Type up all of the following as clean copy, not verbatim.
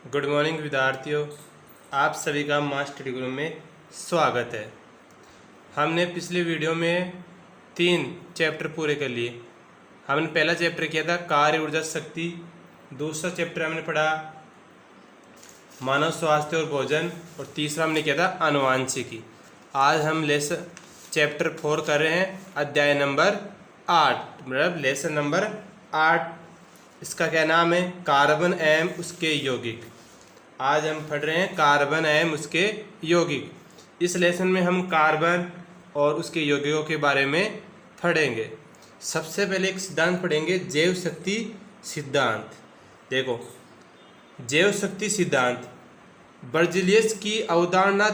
Good morning विद्यार्थियों, आप सभी का मास्टर डिग्री में स्वागत है। हमने पिछले वीडियो में 3 चैप्टर पूरे कर लिए। हमने पहला चैप्टर किया था कार्य ऊर्जा शक्ति, दूसरा चैप्टर हमने पढ़ा मानव स्वास्थ्य और भोजन, और तीसरा हमने किया था आनुवांशिकी। आज हम चैप्टर 4 कर रहे हैं, अध्याय नंबर 8, मतलब लेसन नंबर 8। इसका क्या नाम है? कार्बन एवं उसके यौगिक। आज हम पढ़ रहे हैं कार्बन एवं उसके यौगिक। इस लेसन में हम कार्बन और उसके यौगिकों के बारे में पढ़ेंगे। सबसे पहले एक सिद्धांत पढ़ेंगे, जैव शक्ति सिद्धांत। देखो, जैव शक्ति सिद्धांत बर्ज़िलियस की अवधारणा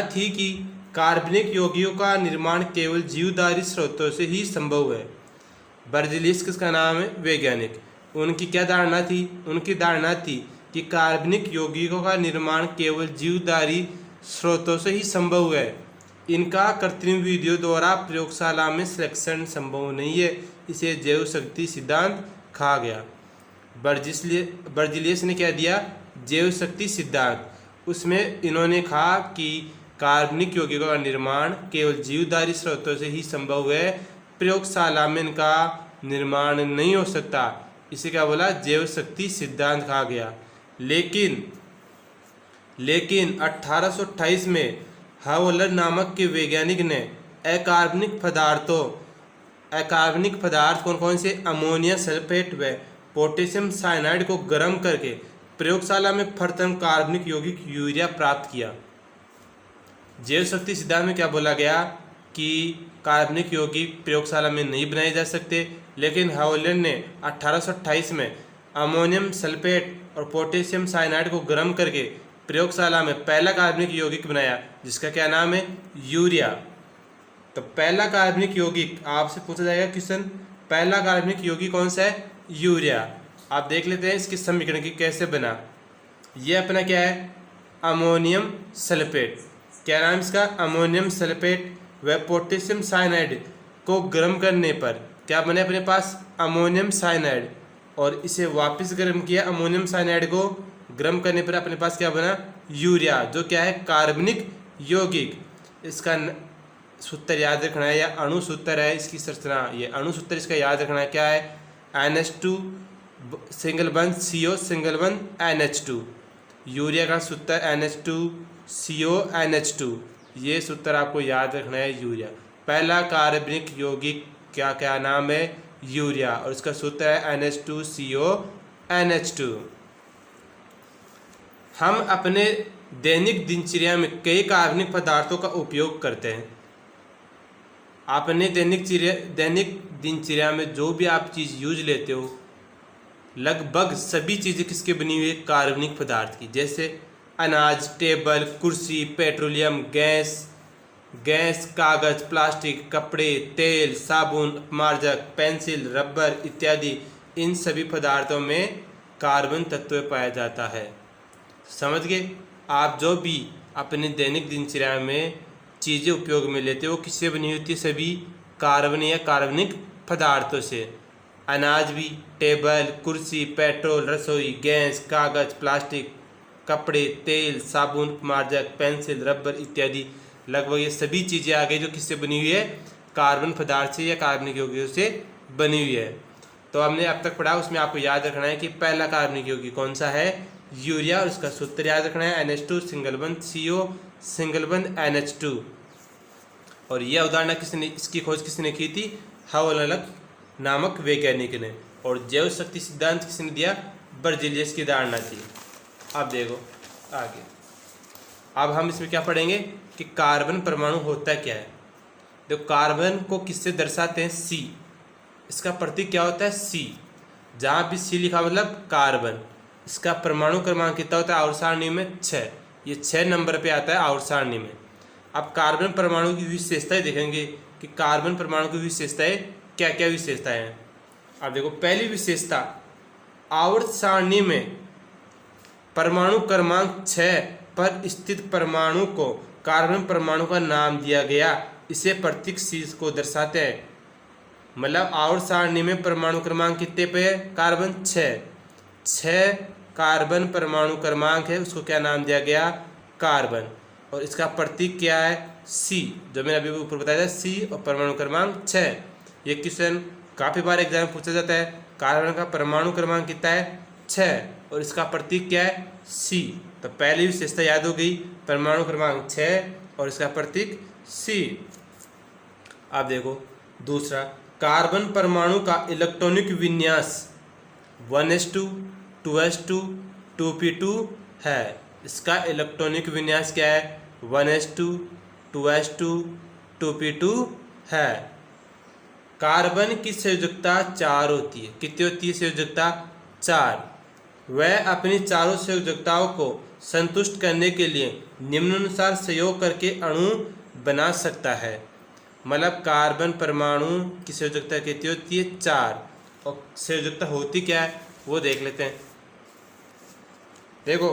थी कि कार्बनिक यौगिकों का निर्माण केवल जीवधारी स्रोतों से ही संभव है। बर्ज़िलियस किसका नाम है? वैज्ञानिक। उनकी क्या धारणा थी? उनकी धारणा थी कि कार्बनिक यौगिकों का निर्माण केवल जीवधारी स्रोतों से ही संभव है। इनका कृत्रिम विधियों द्वारा प्रयोगशाला में सिलेक्शन संभव नहीं है। इसे जैव शक्ति सिद्धांत कहा गया। बर्ज़िलियस ने क्या दिया? जैव शक्ति सिद्धांत। उसमें इन्होंने कहा कि कार्बनिक यौगिकों का निर्माण केवल जीवधारी स्रोतों से ही संभव है, प्रयोगशाला में इनका निर्माण नहीं हो सकता। इसे क्या बोला? जैव शक्ति सिद्धांत कहा गया। लेकिन 1828 में हावलर नामक के वैज्ञानिक ने अकार्बनिक पदार्थ कौन कौन से? अमोनिया सल्फेट व पोटेशियम साइनाइड को गर्म करके प्रयोगशाला में प्रथम कार्बनिक यौगिक यूरिया प्राप्त किया। जैव शक्ति सिद्धांत में क्या बोला गया कि कार्बनिक यौगिक प्रयोगशाला में नहीं बनाए जा सकते, लेकिन हावलर ने 1828 में अमोनियम सल्फेट और पोटेशियम साइनाइड को गर्म करके प्रयोगशाला में पहला कार्बनिक यौगिक बनाया, जिसका क्या नाम है? यूरिया। तो पहला कार्बनिक यौगिक आपसे पूछा जाएगा क्वेश्चन, पहला कार्बनिक यौगिक कौन सा है? यूरिया। आप देख लेते हैं इसकी समीकरण की कैसे बना। यह अपना क्या है? Ammonium sulphate. क्या नाम इसका? अमोनियम सल्फेट व पोटेशियम साइनाइड को गर्म करने पर क्या बने अपने पास? Ammonium cyanide. और इसे वापस गर्म किया, अमोनियम साइनाइड को गर्म करने पर अपने पास क्या बना? यूरिया, जो क्या है? कार्बनिक यौगिक। इसका सूत्र याद रखना है, या अणु सूत्र है इसकी संरचना। ये अणु सूत्र इसका याद रखना है, क्या है? NH2 सिंगल बंध CO सिंगल बंध NH2। यूरिया का सूत्र NH2 CO NH2। ये सूत्र आपको याद रखना है, यूरिया। पहला कार्बनिक यौगिक क्या नाम है? यूरिया, और इसका सूत्र है NH2 CO NH2। हम अपने दैनिक दिनचर्या में कई कार्बनिक पदार्थों का उपयोग करते हैं। अपने दैनिक दिनचर्या में जो भी आप चीज़ यूज लेते हो, लगभग सभी चीज़ें किसके बनी हुई है? कार्बनिक पदार्थ की। जैसे अनाज, टेबल, कुर्सी, पेट्रोलियम, गैस, कागज, प्लास्टिक, कपड़े, तेल, साबुन, अपमार्जक, पेंसिल, रबर इत्यादि। इन सभी पदार्थों में कार्बन तत्व पाया जाता है। समझ गए? आप जो भी अपने दैनिक दिनचर्या में चीज़ें उपयोग में लेते हो, किससे बनी होती है? सभी कार्बन या कार्बनिक पदार्थों से। अनाज भी, टेबल, कुर्सी, पेट्रोल, रसोई, गैस, कागज, प्लास्टिक, कपड़े, तेल, साबुन, मार्जक, पेंसिल, रबर इत्यादि। लगभग ये सभी चीज़ें आ गई जो किससे बनी हुई है? कार्बन पदार्थ से या कार्बनिक यौगिकों से बनी हुई है। तो हमने अब तक पढ़ा, उसमें आपको याद रखना है कि पहला कार्बनिक यौगिक कौन सा है? यूरिया, और उसका सूत्र याद रखना है NH2 सिंगल बंध CO सिंगल बंध NH2। और यह अवधारणा इसकी खोज किसने की थी? हावलर नामक वैज्ञानिक ने। और जैव शक्ति सिद्धांत किसने दिया? बर्ज़िलियस की धारणा थी। अब देखो आगे, अब हम इसमें क्या पढ़ेंगे कि कार्बन परमाणु होता क्या है। देखो, कार्बन को किससे दर्शाते हैं? C। इसका प्रतीक क्या होता है? C। जहाँ भी C लिखा मतलब कार्बन। इसका परमाणु क्रमांक कितना होता है? आवर्त सारणी में 6। ये 6 नंबर पे आता है आवर्त सारणी में। अब कार्बन परमाणु की विशेषताएं देखेंगे कि कार्बन परमाणु की विशेषताएं क्या क्या विशेषताएं हैं। अब देखो, पहली विशेषता, आवर्त सारणी में परमाणु क्रमांक 6 पर स्थित परमाणु को कार्बन परमाणु का नाम दिया गया। इसे प्रतीक C को दर्शाते हैं। मतलब आवर्त सारणी में परमाणु क्रमांक कितने पे है? कार्बन 6 कार्बन परमाणु क्रमांक है उसको क्या नाम दिया गया, कार्बन। और इसका प्रतीक क्या है, C, जो मैंने अभी ऊपर बताया था, C और परमाणु क्रमांक 6। ये क्वेश्चन काफ़ी बार एग्जाम में पूछा जाता है। कार्बन का परमाणु क्रमांक कितना है, 6, और इसका प्रतीक क्या है, C। तो पहली विशेषता याद हो गई, परमाणु क्रमांक 6 और इसका प्रतीक C। आप देखो दूसरा, कार्बन परमाणु का इलेक्ट्रॉनिक विन्यास 1s2, 2s2, 2p2 है। इसका इलेक्ट्रॉनिक विन्यास क्या है, 1s2, 2s2, 2p2 है। कार्बन की संयोजकता 4 होती है। कितनी होती है संयोजकता, 4। वह अपनी चारों संयोजकताओं को संतुष्ट करने के लिए निम्नानुसार संयोग करके अणु बना सकता है। मतलब कार्बन परमाणु की संयोजकता कितनी होती है, 4। और संयोजकता होती क्या है वो देख लेते हैं। देखो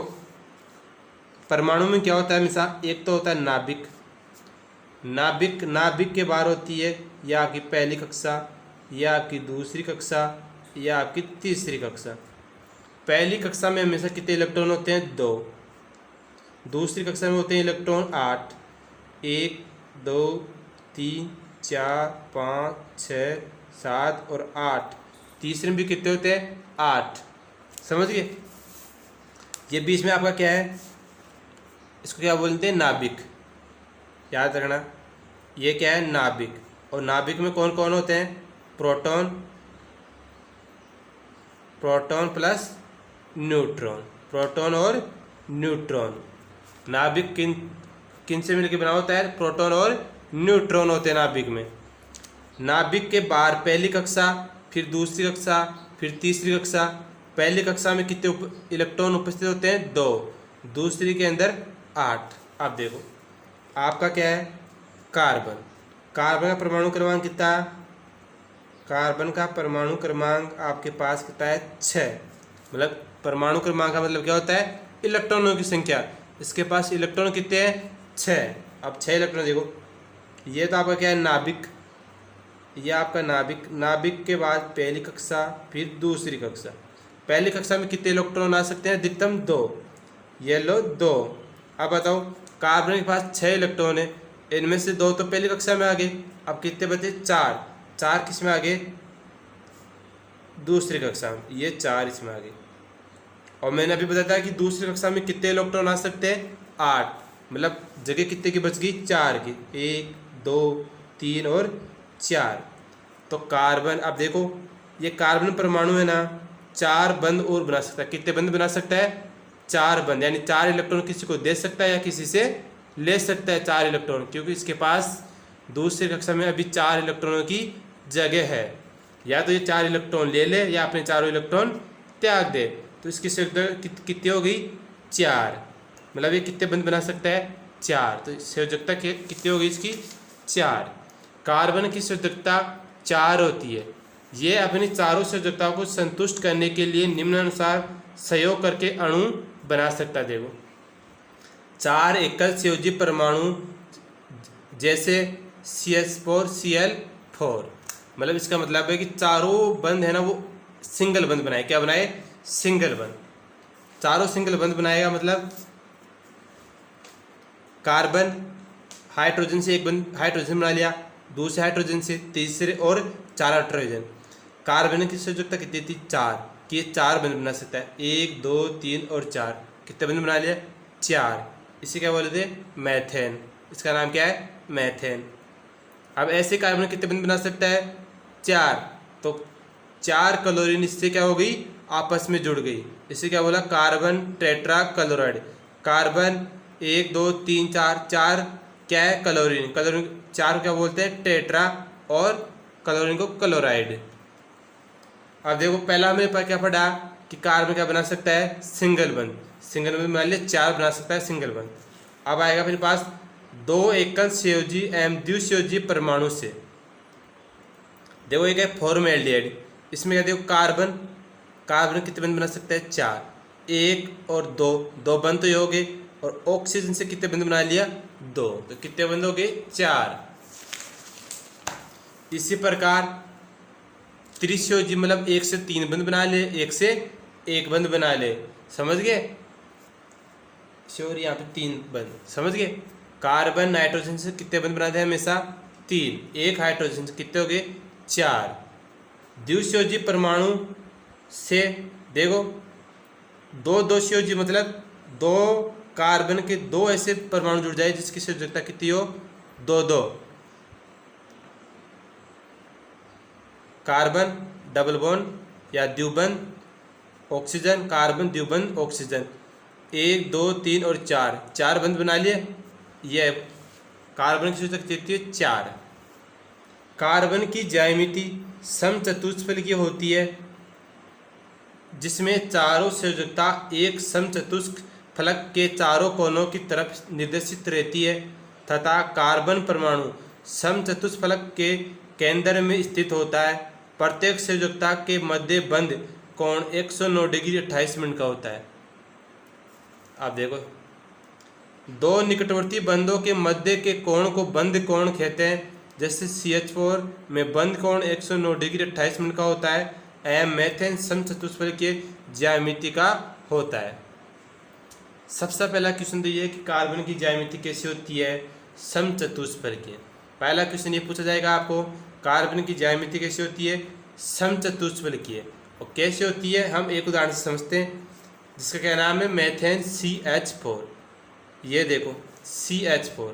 परमाणु में क्या होता है हमेशा, एक तो होता है नाभिक। नाभिक के बाहर होती है या आपकी पहली कक्षा, या आपकी दूसरी कक्षा, या आपकी तीसरी कक्षा। पहली कक्षा में हमेशा कितने इलेक्ट्रॉन होते हैं, 2। दूसरी कक्षा में होते हैं इलेक्ट्रॉन 8, 1, 2, 3, 4, 5, 6, 7 और 8। तीसरे में भी कितने होते हैं, 8। समझ गए। ये बीच में आपका क्या है, इसको क्या बोलते हैं, नाभिक। याद रखना ये क्या है, नाभिक। और नाभिक में कौन कौन होते हैं, प्रोटॉन प्लस न्यूट्रॉन, प्रोटॉन और न्यूट्रॉन। नाभिक किन से मिलकर बना होता है, प्रोटॉन और न्यूट्रॉन होते हैं नाभिक में। नाभिक के बाहर पहली कक्षा, फिर दूसरी कक्षा, फिर तीसरी कक्षा। पहली कक्षा में कितने इलेक्ट्रॉन उपस्थित होते हैं, 2। दूसरी के अंदर 8। आप देखो आपका क्या है, कार्बन का परमाणु क्रमांक कितना, कार्बन का परमाणु क्रमांक आपके पास कितना है, 6। मतलब परमाणु क्रमांक का मतलब क्या होता है, इलेक्ट्रॉनों की संख्या। इसके पास इलेक्ट्रॉन कितने हैं, 6। अब 6 इलेक्ट्रॉन देखो, ये तो आपका क्या है, नाभिक। ये आपका नाभिक के बाद पहली कक्षा, फिर दूसरी कक्षा। पहली कक्षा में कितने इलेक्ट्रॉन आ सकते हैं, अधिकतम 2। ये लो 2। अब बताओ कार्बन के पास 6 इलेक्ट्रॉन है, इनमें से 2 तो पहली कक्षा में आ गए। अब कितने बचे, 4 किस में आ गए, दूसरी कक्षा में। ये 4 इसमें आ गए। और मैंने अभी बताया था कि दूसरी कक्षा में कितने इलेक्ट्रॉन आ सकते हैं, 8। मतलब जगह कितने की बच गई, 4 की। 1, 2, 3 और 4। तो कार्बन, अब देखो ये कार्बन परमाणु है ना, 4 बंध और बना सकता है। कितने बंध बना सकता है, 4 बंध। यानी 4 इलेक्ट्रॉन किसी को दे सकता है या किसी से ले सकता है 4 इलेक्ट्रॉन, क्योंकि इसके पास दूसरी कक्षा में अभी 4 इलेक्ट्रॉनों की जगह है। या तो ये 4 इलेक्ट्रॉन ले ले या अपने चारों इलेक्ट्रॉन त्याग दे। तो इसकी संयोजकता कितनी हो गई, 4। मतलब ये कितने बंध बना सकता है, 4। तो संयोजकता कितनी हो गई इसकी, 4। कार्बन की संयोजकता 4 होती है। ये अपनी चारों संयोजकताओं को संतुष्ट करने के लिए निम्नानुसार सहयोग करके अणु बना सकता है। देखो 4 एकल संयोजी परमाणु जैसे CH4, Cl4। मतलब इसका मतलब है कि चारों बंध है ना वो सिंगल बंध बनाए। क्या बनाए, सिंगल बंध। चारों सिंगल बंध बनाएगा। मतलब कार्बन हाइड्रोजन से एक बंध, हाइड्रोजन बना लिया, दूसरे हाइड्रोजन से, तीसरे और 4 हाइड्रोजन। कार्बन की संयोजकता कितनी थी, 4, कि ये 4 बंध बना सकता है। 1, 2, 3 और 4। कितने बंध बना लिया, 4। इसे क्या बोलते हैं, मैथेन। इसका नाम क्या है, मैथेन। अब ऐसे कार्बन कितने बंध बना सकता है, 4। तो 4 क्लोरीन इससे क्या हो गई, आपस में जुड़ गई। इसे क्या बोला, कार्बन टेट्रा क्लोराइड। कार्बन 1, 2, 3, 4 क्या है, क्लोरीन। 4 क्या बोलते हैं, टेट्रा, और क्लोरीन को क्लोराइड। अब देखो पहला हमने क्या पढ़ा कि कार्बन क्या बना सकता है, सिंगल बंध। सिंगल बंध मान लिया 4 बना सकता है सिंगल बंध। अब आएगा अपने पास 2 एकल संयोजी एवं द्विसंयोजी परमाणु से। देखो एक है फॉर्मेल्डिहाइड। इसमें क्या देखो कार्बन कितने बंध बना सकता है, 4। 1 और 2 बंध तो ये हो गए। और ऑक्सीजन से कितने बंध बना लिया, 2। तो कितने बंध हो गए, 4। इसी प्रकार त्रिसंयोजी मतलब 1 से 3 बंध बना ले, 1 से 1 बंध बना ले। समझ गए? श्योर, यहाँ पे 3 बंध समझ गए। कार्बन नाइट्रोजन से कितने बंध बनाते हैं हमेशा? 3। एक हाइड्रोजन से कितने हो गए? 4। द्विसंयोजी परमाणु से देखो 2 संयोजी मतलब 2 कार्बन के 2 ऐसे परमाणु जुड़ जाए जिसकी संयोजकता कितनी हो? 2-2। कार्बन डबल बॉन्ड या द्विबंध ऑक्सीजन, कार्बन द्विबंध ऑक्सीजन, 1 2 3 और 4 बंध बना लिए। यह कार्बन की संयोजकता कितनी है? 4। कार्बन की ज्यामिति समचतुष्फलक की होती है जिसमें चारों संयोजकता एक समचतुष्फलक के चारों कोनों की तरफ निर्देशित रहती है तथा कार्बन परमाणु समचतुष्फलक के केंद्र में स्थित होता है। प्रत्येक संयोजकता के मध्य बंध कोण 109 डिग्री 28 मिनट का होता है। आप देखो 2 निकटवर्ती बंधों के मध्य के कोण को बंध कोण कहते हैं। जैसे CH4 में बंध कोण 109 डिग्री 28 मिनट का होता है। एवं मेथेन समचतुष्फलक के ज्यामिति का होता है। सबसे पहला क्वेश्चन तो ये है कि कार्बन की ज्यामिति कैसी होती है? समचतुष्फलकीय। पहला क्वेश्चन ये पूछा जाएगा आपको, कार्बन की ज्यामिति कैसी होती है? समचतुष्फलकीय। और कैसे होती है हम एक उदाहरण से समझते हैं, जिसका क्या नाम है? Methane CH4। ये देखो CH4,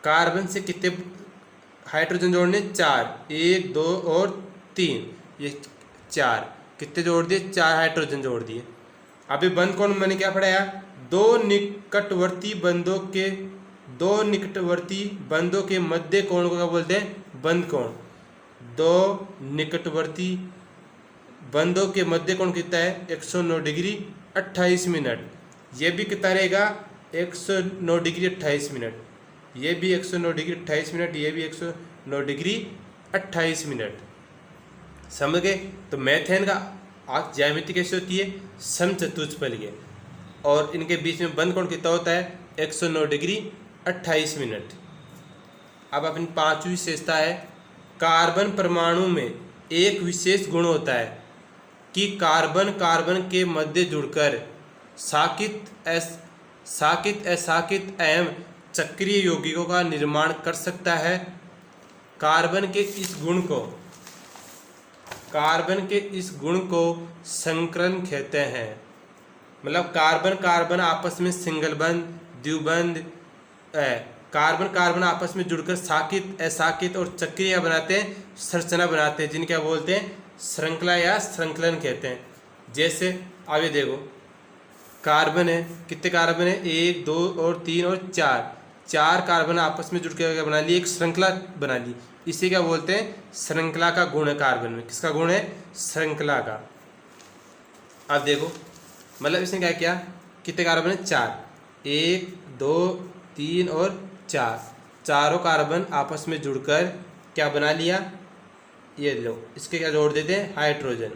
कार्बन से कितने हाइड्रोजन जोड़ने? 4, 1 2 और 3, ये 4 कितने जोड़ दिए? 4 हाइड्रोजन जोड़ दिए। अभी बंध कोण मैंने क्या पढ़ाया? 2 निकटवर्ती बंधों के मध्य कोण को क्या बोलते हैं? बंध कोण। 2 निकटवर्ती बंधों के मध्य कोण कितना है? 109 डिग्री 28 मिनट। ये भी कितना रहेगा? 109 डिग्री 28 मिनट। ये भी 109 डिग्री 28 मिनट, ये भी 109 डिग्री 28 मिनट। समझ गए? तो मेथेन का ज्यामिति कैसे होती है? समचतुष्फलकीय। और इनके बीच में बंध कोण कितना होता है? 109 डिग्री 28 मिनट। अब अपनी 5वीं विशेषता है, कार्बन परमाणु में एक विशेष गुण होता है कि कार्बन के मध्य जुड़कर साकित असाकित एवं चक्रीय यौगिकों का निर्माण कर सकता है। कार्बन के इस गुण को संकरण कहते हैं। मतलब कार्बन आपस में सिंगल बंध, द्विबंध, कार्बन आपस में जुड़कर साकित असाकित और चक्रीय बनाते हैं, संरचना बनाते हैं, जिन्हें क्या बोलते हैं? श्रृंखला या श्रृंखलन कहते हैं। जैसे अब ये देखो कार्बन है, कितने कार्बन है? 1 2 और 3 और 4 कार्बन आपस में जुड़कर क्या बना ली? एक श्रृंखला बना ली। इसे क्या बोलते हैं? श्रृंखला का गुण है कार्बन में। किसका गुण है? श्रृंखला का। अब देखो मतलब इसने क्या किया? कितने कार्बन है? 4, 1 2 3 और 4, चारों कार्बन आपस में जुड़कर क्या बना लिया? ये लो, इसके क्या जोड़ देते हैं? हाइड्रोजन।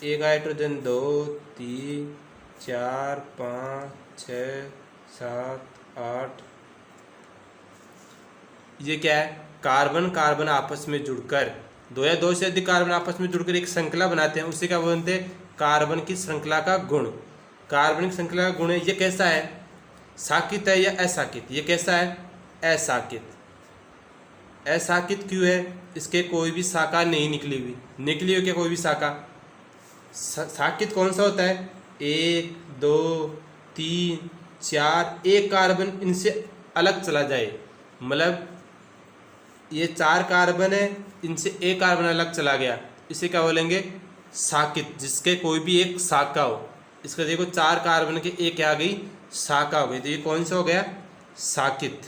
1 हाइड्रोजन, 2 3 4 5 6 7 8। ये क्या है? कार्बन आपस में जुड़कर 2 या 2 से अधिक कार्बन आपस में जुड़कर एक श्रृंखला बनाते हैं। उसे क्या बोलते हैं? कार्बन की श्रृंखला का गुण। कार्बन की श्रृंखला का गुण है। ये कैसा है? साकित है या असाकित? ये कैसा है? असाकित। असाकित क्यों है? इसके कोई भी शाखा नहीं निकली हुई क्या कोई भी शाखा? साकित कौन सा होता है? 1 2 3 4, एक कार्बन इनसे अलग चला जाए, मतलब ये 4 कार्बन है, इनसे एक कार्बन अलग चला गया, इसे क्या बोलेंगे? साकित। जिसके कोई भी एक शाखा हो। इसका देखो 4 कार्बन के एक आ गई शाखा हो गई, तो ये कौन सा हो गया? साकित।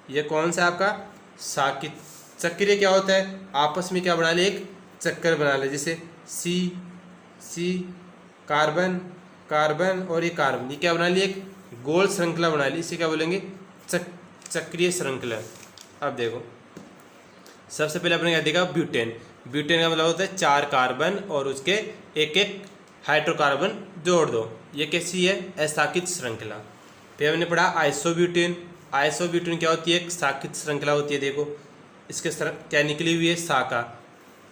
ये कौन सा आपका? साकित। चक्रीय क्या होता है? आपस में क्या बना ले? एक चक्कर बना ले। जैसे सी कार्बन कार्बन और ये कार्बन, ये क्या बना ली? एक गोल श्रृंखला बना ली। इसे क्या बोलेंगे? चक्रीय श्रृंखला। अब देखो सबसे पहले अपने क्या देखा? ब्यूटेन। ब्यूटेन का मतलब होता है 4 कार्बन और उसके एक एक हाइड्रोकार्बन जोड़ दो। ये कैसी है? असाकित श्रृंखला। फिर हमने पढ़ा आइसोब्यूटेन। आइसोब्यूटेन क्या होती है? एक साकित श्रृंखला होती है। देखो इसके क्या निकली हुई है? शाखा।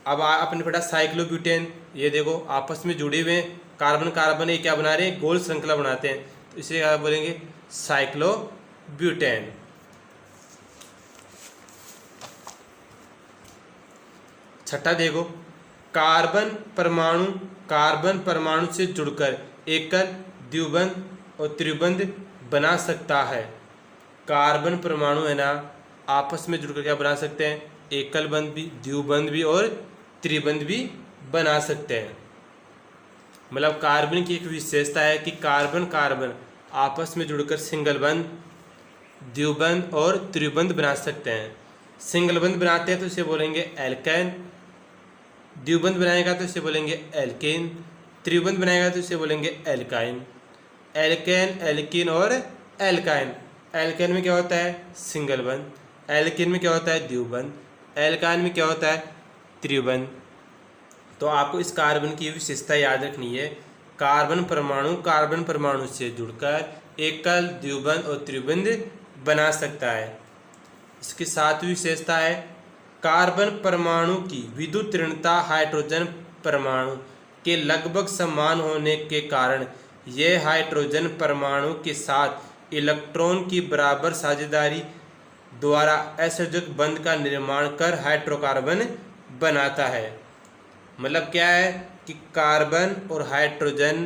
अब आपने पढ़ा साइक्लोब्यूटेन। ये देखो आपस में जुड़े हुए हैं, कार्बन कार्बन ये क्या बना रहे हैं, गोल श्रृंखला बनाते हैं, तो इसे क्या बोलेंगे, साइक्लोब्यूटेन। छठा देखो, कार्बन परमाणु से जुड़कर एकल, द्विबंध और त्रिबंध बना सकता है। कार्बन परमाणु है ना, आपस में जुड़कर क्या बना सकते हैं, एकल बंध भी, द्विबंध भी और त्रिबंध भी बना सकते हैं। मतलब कार्बन की एक विशेषता है कि कार्बन कार्बन आपस में जुड़कर सिंगल बंध, द्विबंध और त्रिबंध बना सकते हैं। सिंगल बंध बनाते हैं तो इसे बोलेंगे एल्केन, द्विबंध बनाएगा तो इसे बोलेंगे एल्केन, त्रिबंध बनाएगा तो इसे बोलेंगे एल्काइन। एल्केन, एल्कीन और एल्काइन। एल्केन में क्या होता है, सिंगल बंध, एल्कीन में क्या होता है, द्विबंध, एल्काइन में क्या होता है, त्रिबंध। तो आपको इस कार्बन की विशेषता याद रखनी है, कार्बन परमाणु से जुड़कर एकल, द्विबंध और त्रिबंध बना सकता है। इसकी सातवीं विशेषता है, कार्बन परमाणु की विद्युत ऋणता हाइड्रोजन परमाणु के लगभग समान होने के कारण यह हाइड्रोजन परमाणु के साथ इलेक्ट्रॉन की बराबर साझेदारी द्वारा असंयोजक बंध का निर्माण कर हाइड्रोकार्बन बनाता है। मतलब क्या है कि कार्बन और हाइड्रोजन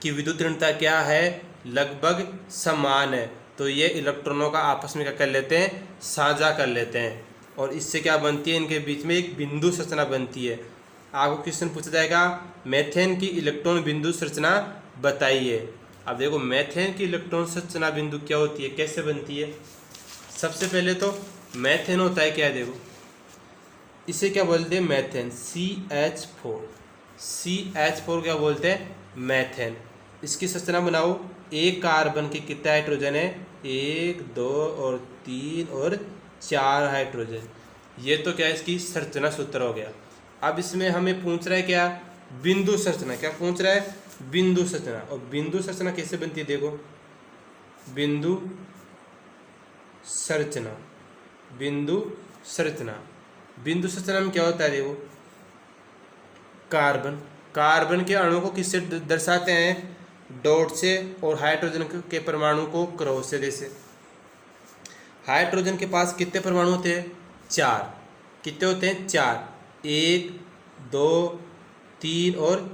की विद्युत ऋणता क्या है, लगभग समान है, तो ये इलेक्ट्रॉनों का आपस में क्या कर लेते हैं, साझा कर लेते हैं, और इससे क्या बनती है, इनके बीच में एक बिंदु संरचना बनती है। आपको क्वेश्चन पूछा जाएगा, मेथेन की इलेक्ट्रॉन बिंदु संरचना बताइए। अब देखो मेथेन की इलेक्ट्रॉन संरचना बिंदु क्या होती है, कैसे बनती है। सबसे पहले तो मेथेन होता है क्या, देखो इसे क्या बोलते हैं, मेथेन, CH4। CH4 क्या बोलते हैं, मेथेन। इसकी संरचना बनाओ, एक कार्बन के कितने हाइड्रोजन है, 1 2 और 3 और 4 हाइड्रोजन। ये तो क्या इसकी संरचना सूत्र हो गया। अब इसमें हमें पूछ रहा है क्या, बिंदु संरचना। क्या पूछ रहा है, बिंदु संरचना। और बिंदु संरचना कैसे बनती है, देखो बिंदु संरचना, बिंदु संरचना। बिंदु संरचना में क्या होता है, देखो कार्बन के अणु को किससे दर्शाते हैं, डॉट से, और हाइड्रोजन के परमाणु को क्रॉस से। जैसे हाइड्रोजन के पास कितने परमाणु होते हैं, 4। कितने होते हैं, 4, 1 2 3 और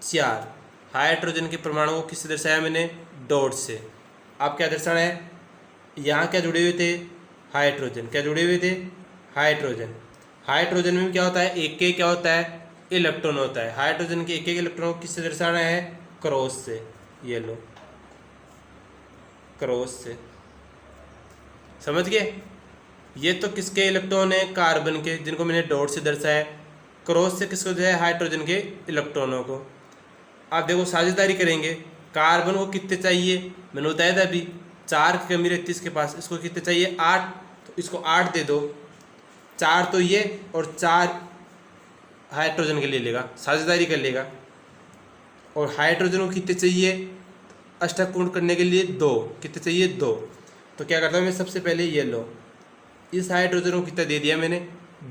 4। हाइड्रोजन के परमाणु को किससे दर्शाया मैंने, डॉट से। अब क्या दर्शाना है, यहाँ क्या जुड़े हुए थे, हाइड्रोजन। क्या जुड़े हुए थे, हाइड्रोजन। हाइड्रोजन में क्या होता है, एक एक क्या होता है, इलेक्ट्रॉन होता है। हाइड्रोजन के एक एक इलेक्ट्रॉन को किससे दर्शाना है, क्रॉस से। ये लो, क्रॉस से, समझ गए। ये तो किसके इलेक्ट्रॉन है, कार्बन के, जिनको मैंने डॉट से दर्शाया। क्रॉस से किसको दिया है, हाइड्रोजन के इलेक्ट्रॉनों को। आप देखो साझेदारी करेंगे, कार्बन को कितने चाहिए, मैंने बताया था अभी 4 की कमी रहती है इसके पास। इसको कितने चाहिए, 8, तो इसको 8 दे दो। 4 तो ये और 4 हाइड्रोजन के लिए लेगा, साझेदारी कर लेगा। और हाइड्रोजन को कितने चाहिए, अष्टक पूर्ण करने के लिए 2। कितने चाहिए, 2। तो क्या करता हूँ मैं, सबसे पहले ये लो, इस हाइड्रोजन को कितना दे दिया मैंने,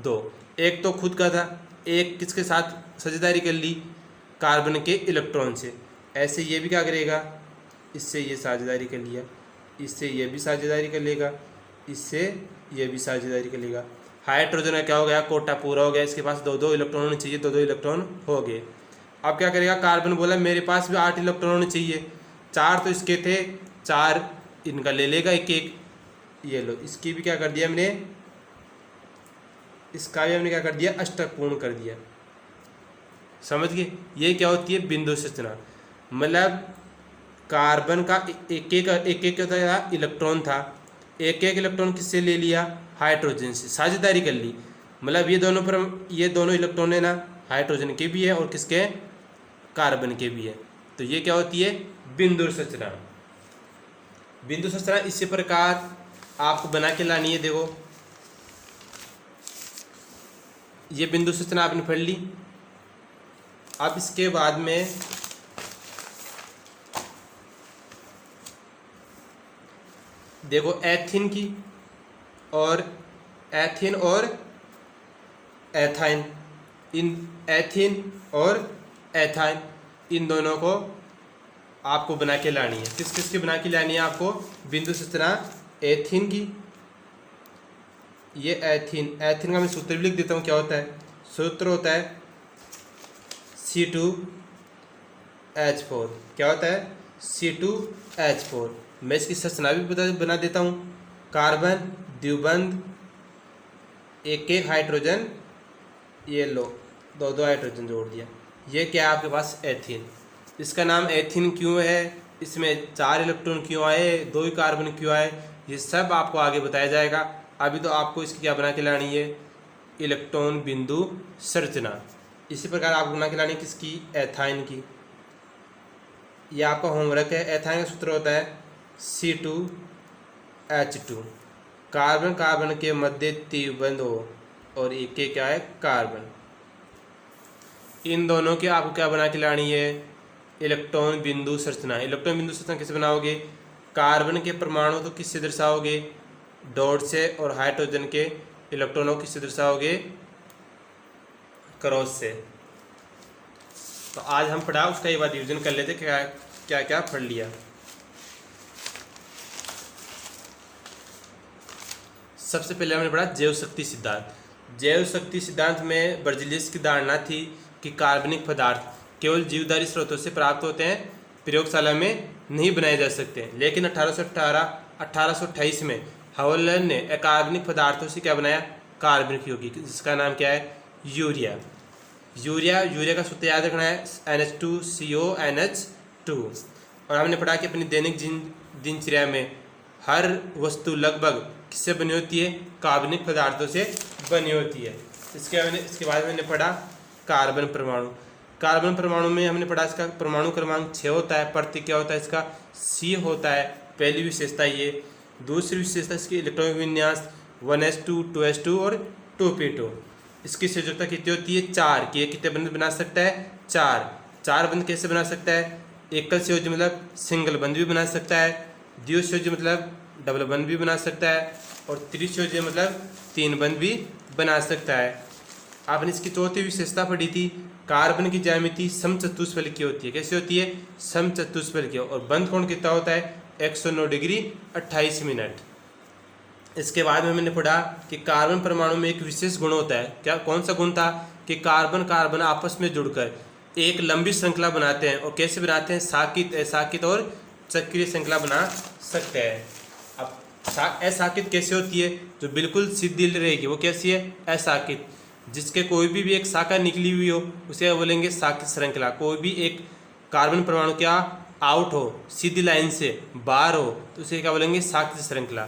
2। एक तो खुद का था, एक किसके साथ साझेदारी कर ली, कार्बन के इलेक्ट्रॉन से। ऐसे ये भी क्या करेगा, इससे ये साझेदारी कर लिया, इससे ये भी साझेदारी कर लेगा, इससे ये भी साझेदारी कर लेगा। हाइड्रोजन का क्या हो गया, कोटा पूरा हो गया। इसके पास 2-2 इलेक्ट्रॉन होने चाहिए, 2-2 इलेक्ट्रॉन हो गए। अब क्या करेगा, कार्बन बोला मेरे पास भी 8 इलेक्ट्रॉन होने चाहिए, 4 तो इसके थे, 4 इनका ले लेगा एक एक। ये लो, इसकी भी क्या कर दिया मैंने, इसका भी हमने क्या कर दिया, अष्टक पूर्ण कर दिया। समझ गए, ये क्या होती है, बिंदु संरचना। मतलब कार्बन का एक एक था, इलेक्ट्रॉन था, एक एक इलेक्ट्रॉन किससे ले लिया, हाइड्रोजन से, साझेदारी कर ली। मतलब ये दोनों इलेक्ट्रॉन है ना, हाइड्रोजन के भी है और किसके, कार्बन के भी है। तो ये क्या होती है, बिंदु संरचना। बिंदु संरचना इसी प्रकार आपको बना के लानी है। देखो ये बिंदु संरचना आपने पढ़ ली। अब इसके बाद में देखो एथीन की, और एथीन और एथाइन। इन एथिन और एथाइन, इन दोनों को आपको बना के लानी है। किस किस की बना के लानी है आपको? बिंदु संरचना एथिन की, ये एथिन, एथिन का मैं सूत्र भी लिख देता हूँ। क्या होता है? सूत्र होता है C2H4। क्या होता है? C2H4। मैं इसकी संरचना भी बना देता हूँ। कार्बन द्विबंध, एक एक हाइड्रोजन, ये लो दो दो हाइड्रोजन जोड़ दिया, ये क्या है आपके पास? एथिन। इसका नाम एथिन क्यों है, इसमें 4 इलेक्ट्रॉन क्यों आए, 2 ही कार्बन क्यों आए, ये सब आपको आगे बताया जाएगा। अभी तो आपको इसकी क्या बना के लानी है? इलेक्ट्रॉन बिंदु संरचना। इसी प्रकार आपको बना के लानी है किसकी? एथाइन की। ये आपका होमवर्क है। एथाइन का सूत्र होता है C2H2। कार्बन कार्बन के मध्य त्रिबंध हो और एक के क्या है? कार्बन। इन दोनों के आपको क्या बना के लानी है? इलेक्ट्रॉन बिंदु संरचना। इलेक्ट्रॉन बिंदु संरचना कैसे बनाओगे? कार्बन के परमाणु तो किससे दर्शाओगे? डॉट से, और हाइड्रोजन के इलेक्ट्रॉनों को किससे दर्शाओगे? क्रॉस से। तो आज हम पढ़ा, उसका एक बार रिविजन कर लेते क्या क्या क्या पढ़ लिया। सबसे पहले हमने पढ़ा जैव शक्ति सिद्धांत। जैव शक्ति सिद्धांत में बर्ज़िलियस की धारणा थी कि कार्बनिक पदार्थ केवल जीवधारी स्रोतों से प्राप्त होते हैं, प्रयोगशाला में नहीं बनाए जा सकते। लेकिन 1828 में हॉलर ने अकार्बनिक पदार्थों से क्या बनाया? कार्बनिक यौगिक, जिसका नाम क्या है? यूरिया। यूरिया का सूत्र याद रखना है NH2CONH2। और हमने पढ़ा कि अपनी दैनिक दिनचर्या में हर वस्तु लगभग किससे बनी होती है? कार्बनिक पदार्थों से बनी होती है। इसके बाद मैंने पढ़ा कार्बन परमाणु। कार्बन परमाणु में हमने पढ़ा इसका परमाणु क्रमांक 6 होता है, प्रतीक क्या होता है इसका? C होता है। पहली विशेषता ये। दूसरी विशेषता इसकी इलेक्ट्रॉनिक विन्यास 1s2, 2s2 और 2p2। इसकी संयोजकता कितनी होती है? 4 की। ये कितने बंध बना सकता है? 4 बंध कैसे बना सकता है? एकल संयोजी मतलब सिंगल बंध भी बना सकता है, द्विसंयोजी मतलब डबल बंध भी बना सकता है, और त्रिसंयोजी मतलब 3 बंध भी बना सकता है। आपने इसकी चौथी विशेषता पढ़ी थी, कार्बन की ज्यामिति समचतुष्फलकीय होती है। कैसे होती है? समचतुष्फलकीय। और बंध कोण कितना होता है? 109 डिग्री 28 मिनट। इसके बाद में मैंने पढ़ा कि कार्बन परमाणु में एक विशेष गुण होता है। क्या, कौन सा गुण था? कि कार्बन कार्बन आपस में जुड़कर एक लंबी श्रृंखला बनाते हैं। और कैसे बनाते हैं? साकित, असाकित और चक्रीय श्रृंखला बना सकते हैं। अब असाकित कैसे होती है? जो बिल्कुल सीधी रहेगी, वो कैसी है? असाकित। जिसके कोई भी एक शाखा निकली हुई हो उसे बोलेंगे साकित श्रृंखला। कोई भी एक कार्बन परमाणु क्या आउट हो, सीधी लाइन से बाहर हो, तो उसे क्या बोलेंगे? साकित श्रृंखला।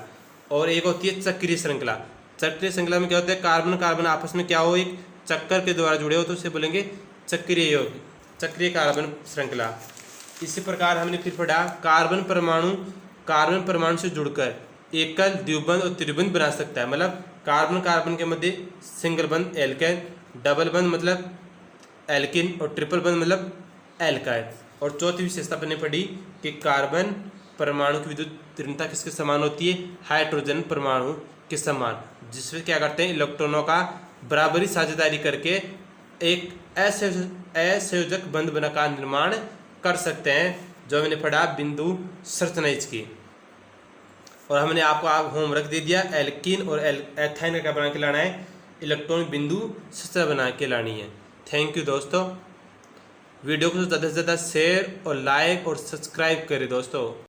और एक होती है चक्रीय श्रृंखला। चक्रीय श्रृंखला में क्या होता है? कार्बन कार्बन आपस में क्या हो? एक चक्कर के द्वारा जुड़े हो, तो उसे बोलेंगे चक्रीय योग, चक्रीय कार्बन श्रृंखला। इसी प्रकार हमने फिर पढ़ा कार्बन परमाणु से जुड़कर एकल, द्विबंध और त्रिबंध बना सकता है। मतलब कार्बन कार्बन के मध्य सिंगल बंध एल्केन, डबल बंध मतलब एल्किन, और ट्रिपल बंध मतलब एल्काइन। और चौथी विशेषता हमने पढ़ी कि कार्बन परमाणु की विद्युत तीव्रता किसके समान होती है? हाइड्रोजन परमाणु के समान। जिसमें क्या करते हैं? इलेक्ट्रॉनों का बराबरी साझेदारी करके एक असंयोजक बंध बना का निर्माण कर सकते हैं, जो मैंने पढ़ा बिंदु संरचना इसकी। और हमने आपको होमवर्क दे दिया, एल्कीन और एथाइन का क्या बना के लाना है? इलेक्ट्रॉन बिंदु संरचना बना के लानी है। थैंक यू दोस्तों। वीडियो को ज़्यादा से ज़्यादा शेयर और लाइक और सब्सक्राइब करें दोस्तों।